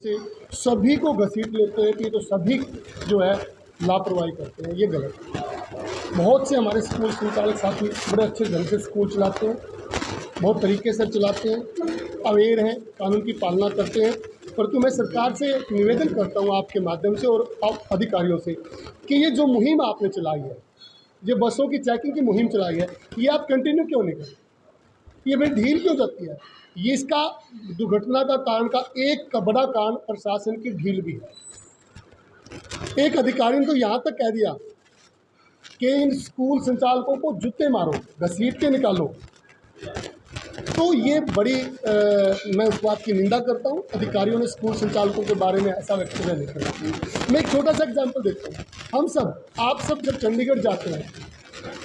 से सभी को घसीट लेते हैं कि तो सभी जो है लापरवाही करते हैं, ये गलत है। बहुत से हमारे स्कूल संचालक साथी बड़े अच्छे ढंग से स्कूल चलाते हैं, बहुत तरीके से चलाते हैं, अवेयर हैं, कानून की पालना करते हैं। परंतु मैं सरकार से निवेदन करता हूँ आपके माध्यम से और आप अधिकारियों से कि ये जो मुहिम आपने चलाई है, ये बसों की चेकिंग की मुहिम चलाई है, ये आप कंटिन्यू क्यों नहीं करते? ये बड़ी ढील क्यों जाती है? ये इसका दुर्घटना का कारण का एक बड़ा कारण प्रशासन की ढील भी है। एक अधिकारी ने तो यहाँ तक कह दिया कि इन स्कूल संचालकों को जूते मारो, घसीट के निकालो। तो ये बड़ी मैं उस बात की निंदा करता हूँ। अधिकारियों ने स्कूल संचालकों के बारे में ऐसा वक्तव्य नहीं करना चाहिए। मैं एक छोटा सा एग्जाम्पल देता हूँ। हम सब, आप सब जब चंडीगढ़ जाते हैं,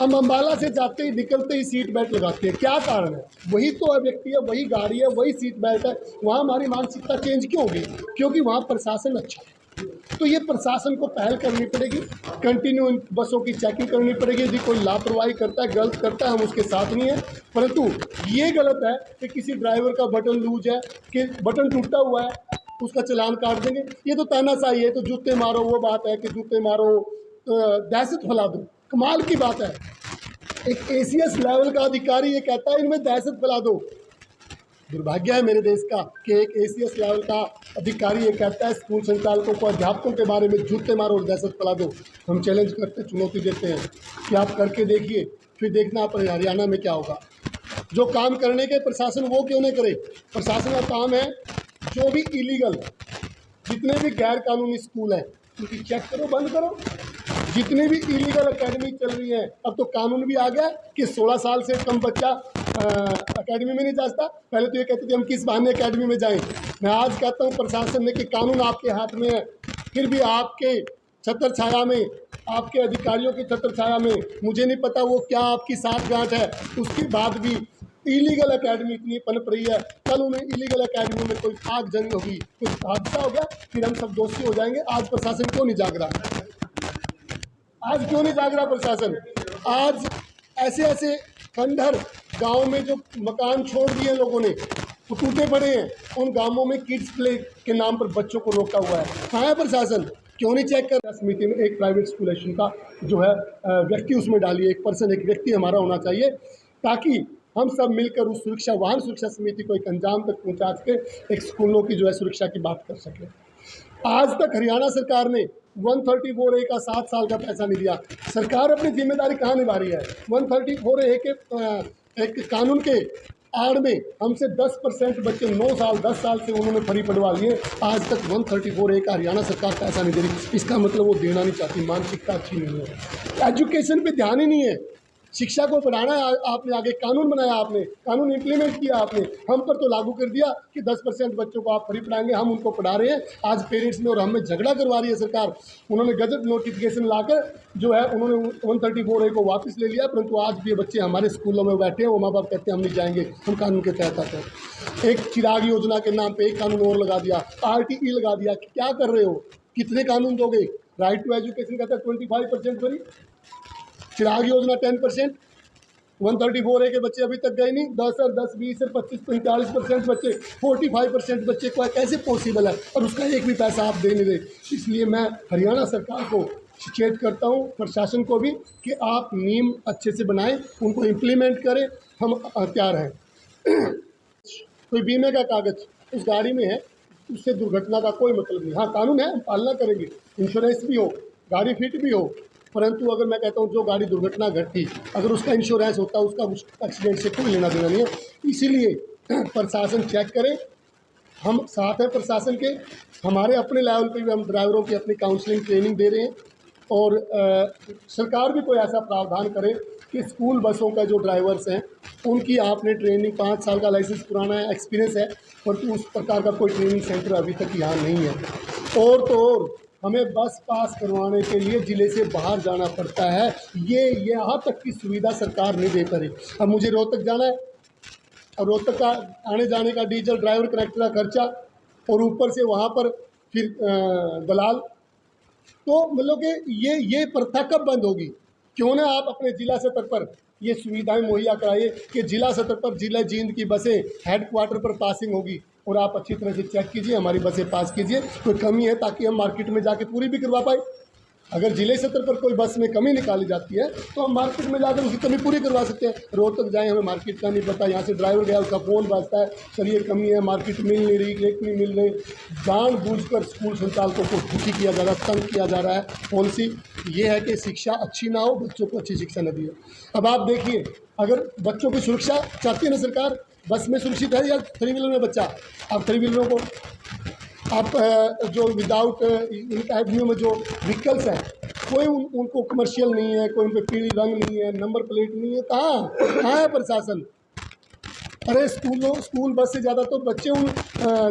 हम अम्बाला से जाते ही निकलते ही सीट बेल्ट लगाते हैं। क्या कारण है? वही तो व्यक्ति है, वही गाड़ी है, वही सीट बेल्ट है। वहाँ हमारी मानसिकता चेंज क्यों होगी? क्योंकि वहाँ प्रशासन अच्छा है। तो ये प्रशासन को पहल करनी पड़ेगी, कंटिन्यू इन बसों की चेकिंग करनी पड़ेगी। यदि कोई लापरवाही करता है, गलत करता है, हम उसके साथ नहीं हैं। परंतु ये गलत है कि किसी ड्राइवर का बटन लूज है, कि बटन टूटा हुआ है, उसका चालान काट देंगे। ये तो तानाशाही है। तो जूते मारो, वो बात है कि जूते मारो, दहशत फैला दो। कमाल की बात है, एक एसीएस लेवल का अधिकारी ये कहता है इनमें दहशत फैला दो। दुर्भाग्य है मेरे देश का कि एक एसीएस लेवल का अधिकारी ये कहता है स्कूल संचालकों को, अध्यापकों के बारे में जूते मारो और दहशत फैला दो। हम चैलेंज करते, चुनौती देते हैं कि आप करके देखिए, फिर देखना आप हरियाणा में क्या होगा। जो काम करने के प्रशासन वो क्यों नहीं करे? प्रशासन का काम है जो भी इलीगल है, जितने भी गैर कानूनी स्कूल हैं उनकी चेक करो, बंद करो। जितनी भी इलीगल एकेडमी चल रही है, अब तो कानून भी आ गया कि 16 साल से कम बच्चा एकेडमी में नहीं जा सकता। पहले तो ये कहते थे हम किस बहाने एकेडमी में जाएं। मैं आज कहता हूँ प्रशासन ने कि कानून आपके हाथ में है, फिर भी आपके छत्र छाया में, आपके अधिकारियों की छत्र छाया में, मुझे नहीं पता वो क्या आपकी साठगांठ है, उसके बाद भी इलीगल एकेडमी इतनी पनप रही है। कल उन्हें इलीगल एकेडमी में कोई आग जंग होगी, कुछ हादसा हो गया, फिर हम सब दोषी हो जाएंगे। आज प्रशासन क्यों नहीं जाग रहा? आज क्यों नहीं जाग रहा प्रशासन? आज ऐसे ऐसे खंडहर गांव में जो मकान छोड़ दिए लोगों ने, वो टूटे पड़े हैं। उन गांवों में किड्स प्ले के नाम पर बच्चों को रोका हुआ है। कहाँ है प्रशासन? क्यों नहीं चेक कर रहा? समिति में एक प्राइवेट स्कूल एसोसिएशन का जो है व्यक्ति उसमें डालिए, एक पर्सन, एक व्यक्ति हमारा होना चाहिए, ताकि हम सब मिलकर उस सुरक्षा, वाहन सुरक्षा समिति को एक अंजाम तक पहुँचा के एक स्कूलों की जो है सुरक्षा की बात कर सकें। आज तक हरियाणा सरकार ने 134A का 7 साल का पैसा नहीं दिया। सरकार अपनी जिम्मेदारी कहाँ निभा रही है? 134A के एक कानून के आड़ में हमसे 10% बच्चे 9 साल 10 साल से उन्होंने फ्री पढ़वा लिए। आज तक 134A का हरियाणा सरकार पैसा नहीं दे रही। इसका मतलब वो देना नहीं चाहती, मानसिकता अच्छी नहीं है, एजुकेशन पे ध्यान ही नहीं है। शिक्षा को बढ़ाना है आपने, आगे कानून बनाया आपने, कानून इम्प्लीमेंट किया आपने, हम पर तो लागू कर दिया कि 10% बच्चों को आप फ्री पढ़ाएंगे, हम उनको पढ़ा रहे हैं। आज पेरेंट्स में और हमें झगड़ा करवा रही है सरकार। उन्होंने गजट नोटिफिकेशन लाकर जो है उन्होंने 134A को वापस ले लिया, परंतु आज भी बच्चे हमारे स्कूलों में बैठे हैं। वो माँ बाप कहते हैं हम नहीं जाएंगे, हम कानून के तहत आते हैं। एक चिराग योजना के नाम पर एक कानून और लगा दिया, RTE लगा दिया। क्या कर रहे हो? कितने कानून दोगे? राइट टू एजुकेशन कहता है 25% फ्री, चिराग योजना 10%, 134A के बच्चे अभी तक गए नहीं। 10 और 10 20 और 25 45% बच्चे, 45% बच्चे को कैसे पॉसिबल है? और उसका एक भी पैसा आप दे नहीं रहे। इसलिए मैं हरियाणा सरकार को सचेत करता हूँ, प्रशासन को भी, कि आप नियम अच्छे से बनाएं, उनको इम्प्लीमेंट करें। हम तैयार हैं। कोई बीमे का कागज उस गाड़ी में है, उससे दुर्घटना का कोई मतलब नहीं। हाँ, कानून है, हम पालना करेंगे, इंश्योरेंस भी हो, गाड़ी फिट भी हो। परंतु अगर मैं कहता हूँ जो गाड़ी दुर्घटना घटी, अगर उसका इंश्योरेंस होता है, उसका उस एक्सीडेंट से कोई लेना देना नहीं है। इसीलिए प्रशासन चेक करे, हम साथ हैं प्रशासन के। हमारे अपने लेवल पे भी हम ड्राइवरों की अपनी काउंसलिंग ट्रेनिंग दे रहे हैं। और सरकार भी कोई ऐसा प्रावधान करे कि स्कूल बसों का जो ड्राइवर्स हैं उनकी आपने ट्रेनिंग, 5 साल का लाइसेंस पुराना है, एक्सपीरियंस है, परंतु उस प्रकार का कोई ट्रेनिंग सेंटर अभी तक यहाँ नहीं है। और तो और हमें बस पास करवाने के लिए ज़िले से बाहर जाना पड़ता है। ये यहाँ तक की सुविधा सरकार नहीं दे पा रही। अब मुझे रोहतक जाना है, और रोहतक का आने जाने का डीजल, ड्राइवर कनेक्टर का खर्चा, और ऊपर से वहाँ पर फिर दलाल। तो मतलब कि ये प्रथा कब बंद होगी? क्यों ना आप अपने ज़िला स्तर पर ये सुविधाएं मुहैया कराइए कि जिला स्तर पर जिला जींद की बसें हेडक्वार्टर पर पासिंग होगी। और आप अच्छी तरह से चेक कीजिए, हमारी बसें पास कीजिए, कोई कमी है ताकि हम मार्केट में जाके पूरी भी करवा पाए। अगर जिले स्तर पर कोई बस में कमी निकाली जाती है तो हम मार्केट में जाकर उसकी कमी पूरी करवा सकते हैं। रोहतक जाए, हमें मार्केट का नहीं पता, यहाँ से ड्राइवर गया, उसका फ़ोन बजता है, सर ये कमी है, मार्केट मिल नहीं रही, रेट नहीं मिल रही। जानबूझकर स्कूल संचालकों को दुखी किया जा रहा है, तंग किया जा रहा है। पॉलिसी ये है कि शिक्षा अच्छी ना हो, बच्चों को अच्छी शिक्षा न दी हो। अब आप देखिए, अगर बच्चों की सुरक्षा चाहती है ना सरकार, बस में सुरक्षित है या थ्री व्हीलर में बच्चा? आप थ्री व्हीलरों को आप जो विदाउट इनका एवेन्यू में जो व्हीकल्स हैं, कोई उनको कमर्शियल नहीं है, कोई उन पर पीली रंग नहीं है, नंबर प्लेट नहीं है, कहाँ है प्रशासन? अरे स्कूल बस से ज़्यादा तो बच्चे उन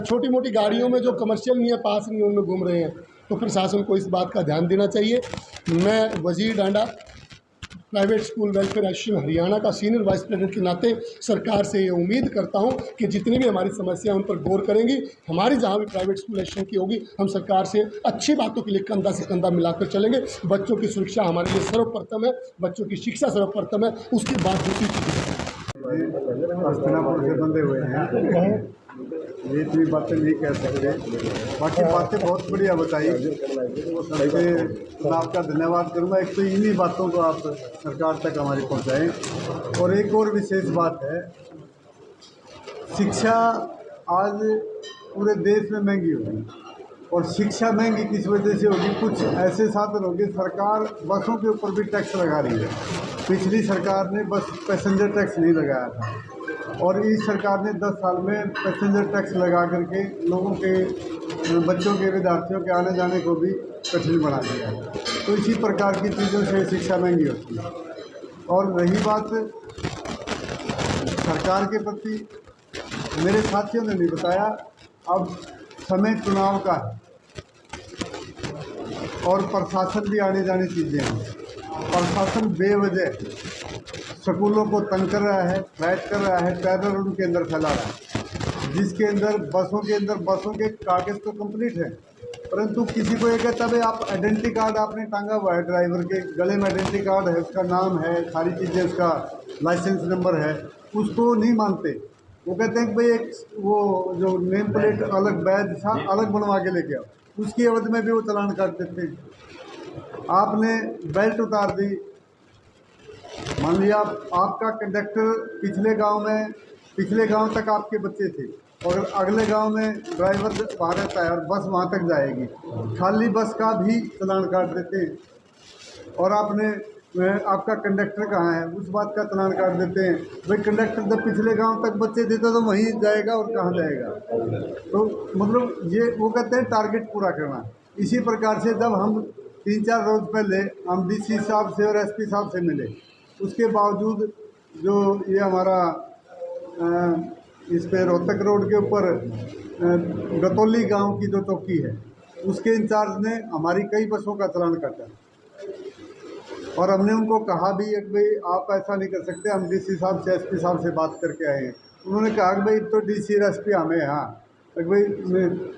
छोटी मोटी गाड़ियों में जो कमर्शियल नहीं है, पास नहीं है, उनमें घूम रहे हैं। तो प्रशासन को इस बात का ध्यान देना चाहिए। मैं Wazir Danda private school welfare association Haryana का सीनियर वाइस प्रेसिडेंट के नाते सरकार से ये उम्मीद करता हूं कि जितनी भी हमारी समस्या उन पर गौर करेंगी। हमारी जहां भी प्राइवेट स्कूल एसोसिएशन की होगी, हम सरकार से अच्छी बातों के लिए कंधा से कंधा मिलाकर चलेंगे। बच्चों की सुरक्षा हमारे लिए सर्वप्रथम है, बच्चों की शिक्षा सर्वप्रथम है, उसके बाद दूसरी चीज़ें। हस्तिनापुर से बंधे हुए हैं, ये इतनी बातें नहीं कह सकते। बाकी बातें बहुत बढ़िया बताई, सबसे आपका धन्यवाद करूँगा। एक तो इन्हीं बातों को आप सरकार तक हमारी पहुँचाएँ। और एक और विशेष बात है, शिक्षा आज पूरे देश में महंगी होगी, और शिक्षा महंगी किस वजह से होगी? कुछ ऐसे साधन होंगे, सरकार बसों के ऊपर भी टैक्स लगा रही है। पिछली सरकार ने बस पैसेंजर टैक्स नहीं लगाया था, और इस सरकार ने 10 साल में पैसेंजर टैक्स लगा करके लोगों के, बच्चों के, विद्यार्थियों के आने जाने को भी कठिन बना दिया है। तो इसी प्रकार की चीज़ों से शिक्षा महंगी होती है। और रही बात सरकार के प्रति, मेरे साथियों ने नहीं बताया, अब समय चुनाव का है और प्रशासन भी आने जाने चीज़ें हैं। प्रशासन बेवजह स्कूलों को तंग कर रहा है, थ्रेट कर रहा है, टेरर उनके अंदर फैला रहा है, जिसके अंदर बसों के कागज़ तो कंप्लीट है, परंतु किसी को ये कहता है आप आइडेंटिटी कार्ड आपने टांगा हुआ है, ड्राइवर के गले में आइडेंटिटी कार्ड है, उसका नाम है, सारी चीज़ें, उसका लाइसेंस नंबर है, उसको नहीं मानते। वो कहते हैं कि भाई एक वो जो नेम प्लेट अलग, बैज था अलग बनवा के लेके आओ, उसकी अवधि में भी वो चालान काट देते हैं। आपने बेल्ट उतार दी, मान लिया आपका कंडक्टर पिछले गांव तक आपके बच्चे थे, और अगले गांव में ड्राइवर वहाँ रहता है और बस वहाँ तक जाएगी, खाली बस का भी चालान काट देते हैं। और आपका कंडक्टर कहाँ है, उस बात का चालान काट देते हैं। भाई कंडक्टर जब पिछले गांव तक बच्चे देते तो वहीं जाएगा और कहाँ जाएगा? तो मतलब ये वो कहते हैं टारगेट पूरा करना। इसी प्रकार से जब हम 3-4 रोज़ पहले हम डीसी साहब से और एसपी साहब से मिले, उसके बावजूद जो ये हमारा इस पे रोहतक रोड के ऊपर गतौली गांव की जो चौकी है, उसके इंचार्ज ने हमारी कई बसों का चालान काटा, और हमने उनको कहा भी है कि भाई आप ऐसा नहीं कर सकते, हम डीसी साहब से, एसपी साहब से बात करके आए हैं। उन्होंने कहा कि भाई तो डीसी और एसपी हमें, हाँ भाई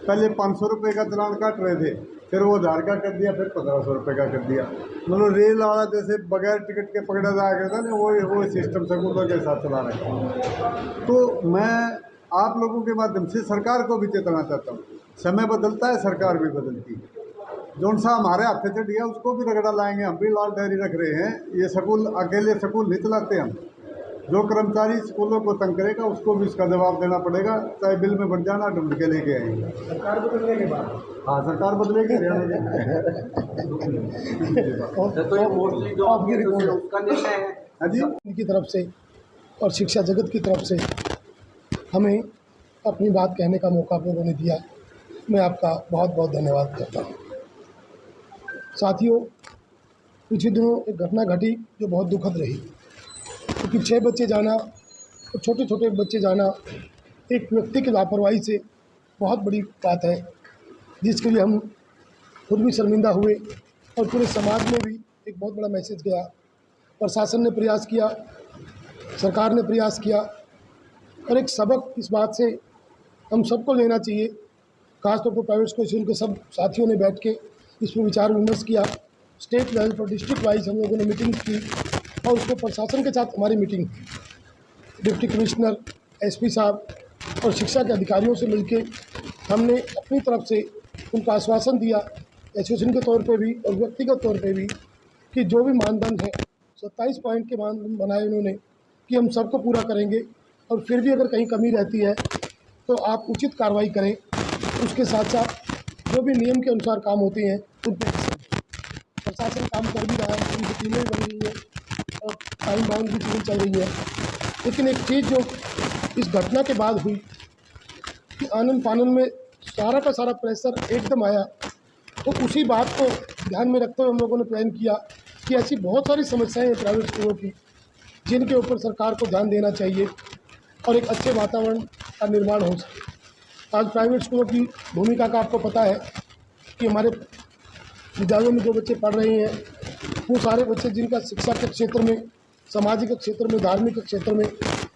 पहले 500 रुपये का चालान काट रहे थे, फिर वो 1000 का कर दिया, फिर 1500 रुपये का कर दिया। मतलब रेल वाला जैसे बगैर टिकट के पकड़ा जाया करता ना, वो सिस्टम स्कूलों के साथ चला रहे हैं। तो मैं आप लोगों के माध्यम से सरकार को भी चेतना चाहता हूँ, समय बदलता है, सरकार भी बदलती है। जौन सा हमारे हाथ से दिया उसको भी रगड़ा लाएंगे, हम भी लाल डायरी रख रहे हैं। ये स्कूल अकेले स्कूल नहीं चलाते हम, जो कर्मचारी स्कूलों को तंग करेगा उसको भी इसका जवाब देना पड़ेगा, चाहे बिल में बढ़ जाना, ढूंढ के लेके आएंगे। सरकार बदलने के बाद, हाँ सरकार बदलेगी। तो ये मोस्टली जो आपकी रिपोर्ट है उसका निर्णय है हाँ जी, की तरफ से और शिक्षा जगत की तरफ से हमें अपनी बात कहने का मौका आप लोगों ने दिया, मैं आपका बहुत बहुत धन्यवाद करता हूँ। साथियों, पिछले दिनों एक घटना घटी जो बहुत दुखद रही, क्योंकि 6 बच्चे जाना और छोटे छोटे बच्चे जाना एक व्यक्ति की लापरवाही से बहुत बड़ी बात है, जिसके लिए हम खुद भी शर्मिंदा हुए और पूरे समाज में भी एक बहुत बड़ा मैसेज गया। प्रशासन ने प्रयास किया, सरकार ने प्रयास किया, और एक सबक इस बात से हम सबको लेना चाहिए। खासतौर पर प्राइवेट स्कूल के सब साथियों ने बैठ के इस पर विचार विमर्श किया। स्टेट लेवल पर डिस्ट्रिक्ट वाइज हम लोगों ने मीटिंग की, और उसको प्रशासन के साथ हमारी मीटिंग, डिप्टी कमिश्नर, एसपी साहब, और शिक्षा के अधिकारियों से मिलकर हमने अपनी तरफ से उनको आश्वासन दिया, एसोसिएशन के तौर पे भी और व्यक्तिगत तौर पे भी, कि जो भी मानदंड है 27 पॉइंट के मानदंड बनाए उन्होंने कि हम सबको पूरा करेंगे, और फिर भी अगर कहीं कमी रहती है तो आप उचित कार्रवाई करें। उसके साथ साथ जो भी नियम के अनुसार काम होते हैं उन पर प्रशासन काम कर भी रहा है, उनकी टीमें बन रही है और टाइम बाउंड भी चीज़ें चल रही है। लेकिन एक चीज़ जो इस घटना के बाद हुई कि आनन फानन में सारा का सारा प्रेशर एकदम आया, तो उसी बात को ध्यान में रखते हुए हम लोगों ने प्लान किया कि ऐसी बहुत सारी समस्याएं हैं प्राइवेट स्कूलों की जिनके ऊपर सरकार को ध्यान देना चाहिए और एक अच्छे वातावरण का निर्माण हो सके। आज प्राइवेट स्कूलों की भूमिका का आपको पता है कि हमारे विद्यालयों में जो बच्चे पढ़ रहे हैं वो सारे बच्चे जिनका शिक्षा के क्षेत्र में, सामाजिक क्षेत्र में, धार्मिक क्षेत्र में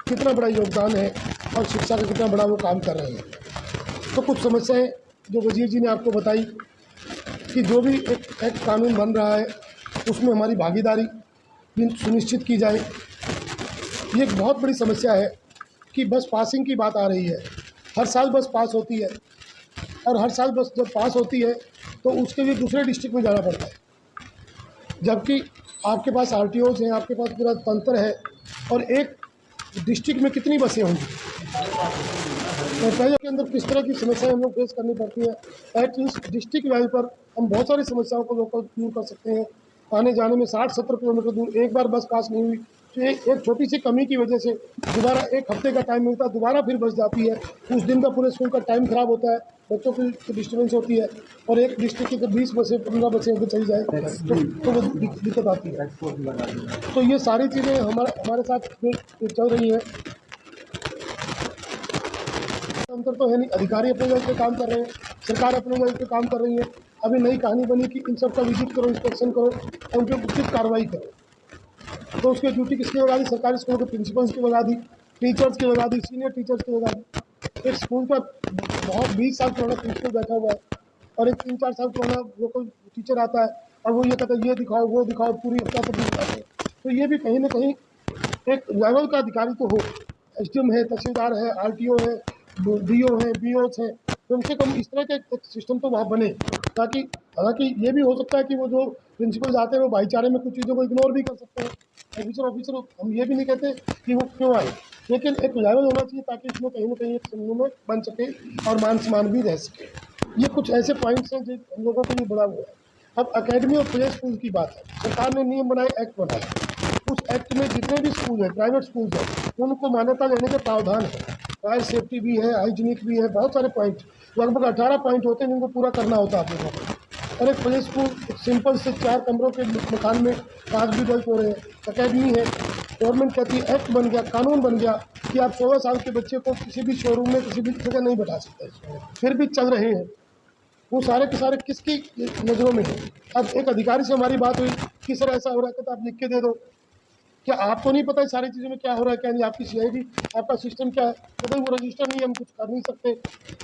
कितना बड़ा योगदान है और शिक्षा का कितना बड़ा वो काम कर रहे हैं। तो कुछ समस्याएं जो वजीर जी ने आपको बताई कि जो भी एक एक्ट कानून बन रहा है उसमें हमारी भागीदारी भी सुनिश्चित की जाए। ये एक बहुत बड़ी समस्या है कि बस पासिंग की बात आ रही है, हर साल बस पास होती है और हर साल बस जब पास होती है तो उसके लिए दूसरे डिस्ट्रिक्ट में जाना पड़ता है, जबकि आपके पास आरटीओज हैं, आपके पास पूरा तंत्र है और एक डिस्ट्रिक्ट में कितनी बसें होंगी। तो पहले के अंदर किस तरह की समस्याएं हम लोग फेस करनी पड़ती है। एटलीस्ट डिस्ट्रिक्ट लेवल पर हम बहुत सारी समस्याओं को लोग दूर कर सकते हैं। आने जाने में 60-70 किलोमीटर दूर एक बार बस पास नहीं हुई तो एक छोटी सी कमी की वजह से दोबारा एक हफ्ते का टाइम मिलता है, दोबारा फिर बस जाती है, उस दिन का पूरे स्कूल का टाइम खराब होता है, बच्चों की डिस्टर्बेंस होती है और एक डिस्ट्रिक्ट की 20 बसें 15 बसें अगर चली जाए तो वो दिक्कत आती है। तो ये सारी चीज़ें हमारे साथ चल रही हैं। अंतर तो है नहीं, अधिकारी अपने लेवल पे काम कर रहे हैं, सरकार अपने लेवल पे काम कर रही है। अभी नई कहानी बनी कि इन सब का विजिट करो, इंस्पेक्शन करो और उन पर उचित कार्रवाई करो। तो उसकी ड्यूटी किसकी लगा दी? सरकारी स्कूल के प्रिंसिपल्स की लगा दी, टीचर्स की लगा दी, सीनियर टीचर्स की लगा दी। एक स्कूल का बहुत 20 साल पुराना प्रिंसिपल बैठा हुआ है और एक 3-4 साल पुराना वो कोई टीचर आता है और वो ये कहता है ये दिखाओ वो दिखाओ, पूरी हफ्ता तक दिखाते हैं। तो ये भी कहीं ना कहीं एक लेवल का अधिकारी तो हो, एसडीएम है, तहसीलदार है, आरटीओ है, डीओ है, बीओस है, कम से कम इस तरह का एक सिस्टम तो वहाँ बने ताकि, हालांकि ये भी हो सकता है कि वो जो प्रिंसिपल आते हैं वो भाईचारे में कुछ चीज़ों को इग्नोर भी कर सकते हैं। ऑफिसर हम ये भी नहीं कहते कि वो क्यों आए, लेकिन एक लेवल होना चाहिए ताकि इसमें कहीं ना कहीं एक समन्वय बन सके और मान सम्मान भी रह सके। ये कुछ ऐसे पॉइंट्स हैं जो हम लोगों के लिए बड़ा हुआ है। अब अकेडमी और प्ले स्कूल की बात है, सरकार ने नियम बनाए, एक्ट बनाए, उस एक्ट में जितने भी स्कूल हैं, प्राइवेट स्कूल हैं, उनको मान्यता देने के प्रावधान है। फायर सेफ्टी भी है, हाइजीनिक भी है, बहुत सारे पॉइंट, लगभग 18 पॉइंट होते हैं जिनको पूरा करना होता है आप लोगों को। और एक प्ले स्कूल एक सिंपल से 4 कमरों के मकान में 5 भी डल्ट हो रहे हैं। अकेडमी है, गवर्नमेंट कहती है, एक्ट बन गया, कानून बन गया कि आप 16 साल के बच्चे को किसी भी शोरूम में किसी भी जगह नहीं बैठा सकते, फिर भी चल रहे हैं। वो सारे के सारे किसकी नज़रों में है? अब एक अधिकारी से हमारी बात हुई कि सर ऐसा हो रहा है, तो आप लिख के दे दो। क्या आपको नहीं पता है सारी चीज़ों में क्या हो रहा है, क्या नहीं? आपकी सीआईडी, आपका सिस्टम क्या है? तो भाई वो रजिस्टर नहीं है, हम कुछ कर नहीं सकते।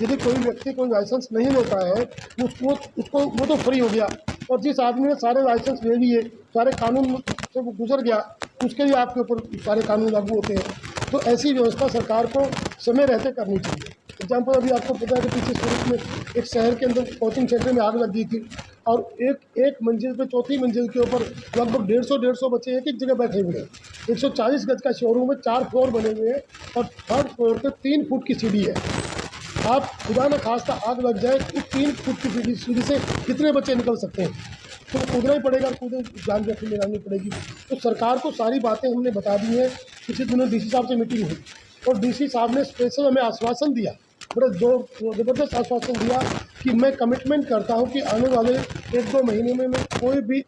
यदि कोई व्यक्ति कोई लाइसेंस नहीं लेता है उसको वो तो फ्री हो गया, और जिस आदमी ने सारे लाइसेंस ले लिए, सारे कानून से वो गुजर गया, उसके लिए आपके ऊपर सारे कानून लागू होते हैं। तो ऐसी व्यवस्था सरकार को समय रहते करनी चाहिए। एग्जाम्पल अभी आपको पता है कि पीछे सूरत में एक शहर के अंदर कोचिंग सेंटर में आग लग गई थी और एक मंजिल पे, चौथी मंजिल के ऊपर लगभग 150 बच्चे एक जगह बैठे हुए हैं। 140 गज का शोरूम है, 4 फ्लोर बने हुए हैं और 3rd फ्लोर पे 3 फुट की सीढ़ी है। आप खुदा न खास्ता आग लग जाए तो 3 फुट की सीढ़ी से कितने बच्चे निकल सकते हैं? तो कूदना ही पड़ेगा, कूदे जान जोखिम में लानी पड़ेगी। तो सरकार को सारी बातें हमने बता दी हैं। पिछले दिनों डीसी साहब से मीटिंग हुई और डीसी साहब ने स्पेशल हमें आश्वासन दिया, बड़ा ज़बरदस्त आश्वासन दिया कि मैं कमिटमेंट करता हूं कि आने वाले 1-2 महीने में मैं कोई भी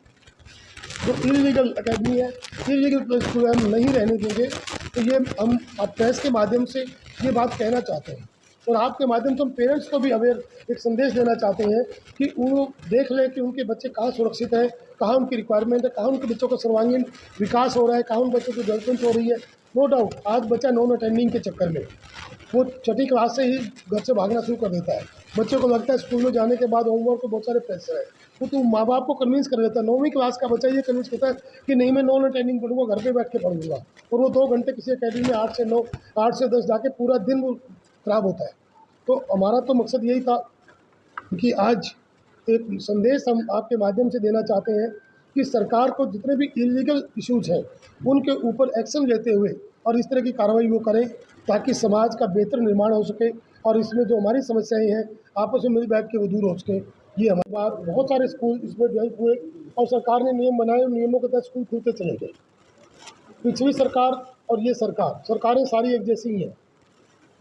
जो इलीगल अकेडमी है, इलीगल प्ले स्कूल हम नहीं रहने देंगे। तो ये हम आप प्रेस के माध्यम से ये बात कहना चाहते हैं और आपके माध्यम से हम पेरेंट्स को भी अवेयर एक संदेश देना चाहते हैं कि वो देख लें कि उनके बच्चे कहाँ सुरक्षित हैं, कहाँ उनकी रिक्वायरमेंट है, कहाँ उनके बच्चों का सर्वांगीण विकास हो रहा है, कहाँ उन बच्चों की डेवलपमेंट हो रही है। नो डाउट आज बच्चा नॉन अटेंडिंग के चक्कर में वो छठी क्लास से ही घर से भागना शुरू कर देता है। बच्चों को लगता है स्कूल में जाने के बाद होमवर्क को बहुत सारे प्रेशर है, तो माँ बाप को कन्विंस कर देता है। 9वीं क्लास का बच्चा ये कन्विंस करता है कि नहीं मैं नॉन अटेंडिंग पढ़ूंगा, घर पे बैठ के पढ़ूंगा, और वो 2 घंटे किसी अकेडमी में 8 से 9, 8 से 10 जाके पूरा दिन वो खराब होता है। तो हमारा तो मकसद यही था कि आज एक संदेश हम आपके माध्यम से देना चाहते हैं कि सरकार को जितने भी इलीगल इश्यूज हैं उनके ऊपर एक्शन लेते हुए और इस तरह की कार्रवाई वो करें ताकि समाज का बेहतर निर्माण हो सके और इसमें जो हमारी समस्याएं हैं आपस में मिल बैठ के वो दूर हो सके। ये हमारी बात। बहुत सारे स्कूल इसमें ज्वाइन हुए और सरकार ने नियम बनाए, नियमों के तहत स्कूल खुलते चले गए। पिछली सरकार और ये सरकारें सारी एक जैसी ही हैं।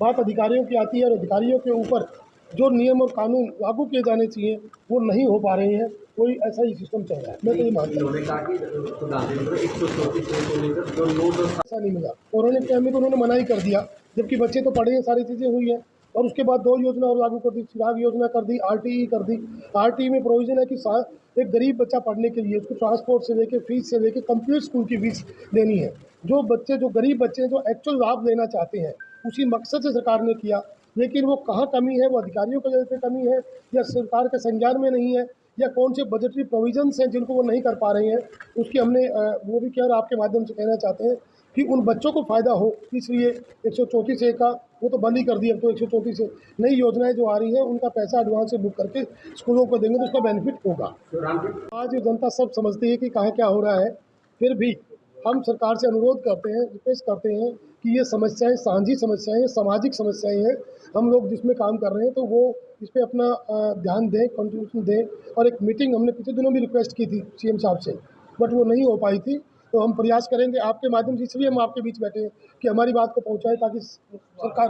बात अधिकारियों की आती है और अधिकारियों के ऊपर जो नियम और कानून लागू किए जाने चाहिए वो नहीं हो पा रहे हैं। कोई ऐसा ही सिस्टम चल रहा है। मैं तो ये मानता हूँ उन्होंने कहा कि गांधीनगर 134 को लेकर जो लोग ऐसा नहीं मिला। कोरोना के टाइम में तो उन्होंने मना ही कर दिया, जबकि बच्चे तो पढ़े हैं, सारी चीज़ें हुई हैं। और उसके बाद 2 योजना और लागू कर दी, चिराग योजना कर दी, RTE कर दी। RTE में प्रोविज़न है कि एक गरीब बच्चा पढ़ने के लिए उसको ट्रांसपोर्ट से लेके फीस से लेके कंप्लीट स्कूल की फीस देनी है। जो गरीब बच्चे जो एक्चुअल लाभ लेना चाहते हैं उसी मकसद से सरकार ने किया। लेकिन वो कहाँ कमी है, वो अधिकारियों की वजह से कमी है या सरकार के संज्ञान में नहीं है या कौन से बजटरी प्रोविजंस हैं जिनको वो नहीं कर पा रहे हैं, उसकी हमने वो भी क्या आपके माध्यम से कहना चाहते हैं कि उन बच्चों को फ़ायदा हो, इसलिए 134A का वो तो बंद ही कर दिया। अब तो 134 से नई योजनाएं जो आ रही हैं उनका पैसा एडवांस से बुक करके स्कूलों को देंगे तो उसका बेनिफिट होगा। आज जनता सब समझती है कि कहाँ क्या हो रहा है, फिर भी हम सरकार से अनुरोध करते हैं, रिक्वेस्ट करते हैं कि ये समस्याएं साझी समस्याएं, सामाजिक समस्याएं हैं। हम लोग जिसमें काम कर रहे हैं तो वो इस पे अपना ध्यान दें, कंट्रीब्यूशन दें। और एक मीटिंग हमने पिछले दिनों भी रिक्वेस्ट की थी CM साहब से, बट वो नहीं हो पाई थी। तो हम प्रयास करेंगे आपके माध्यम से, इसलिए हम आपके बीच बैठे हैं कि हमारी बात को पहुँचाएँ ताकि सरकार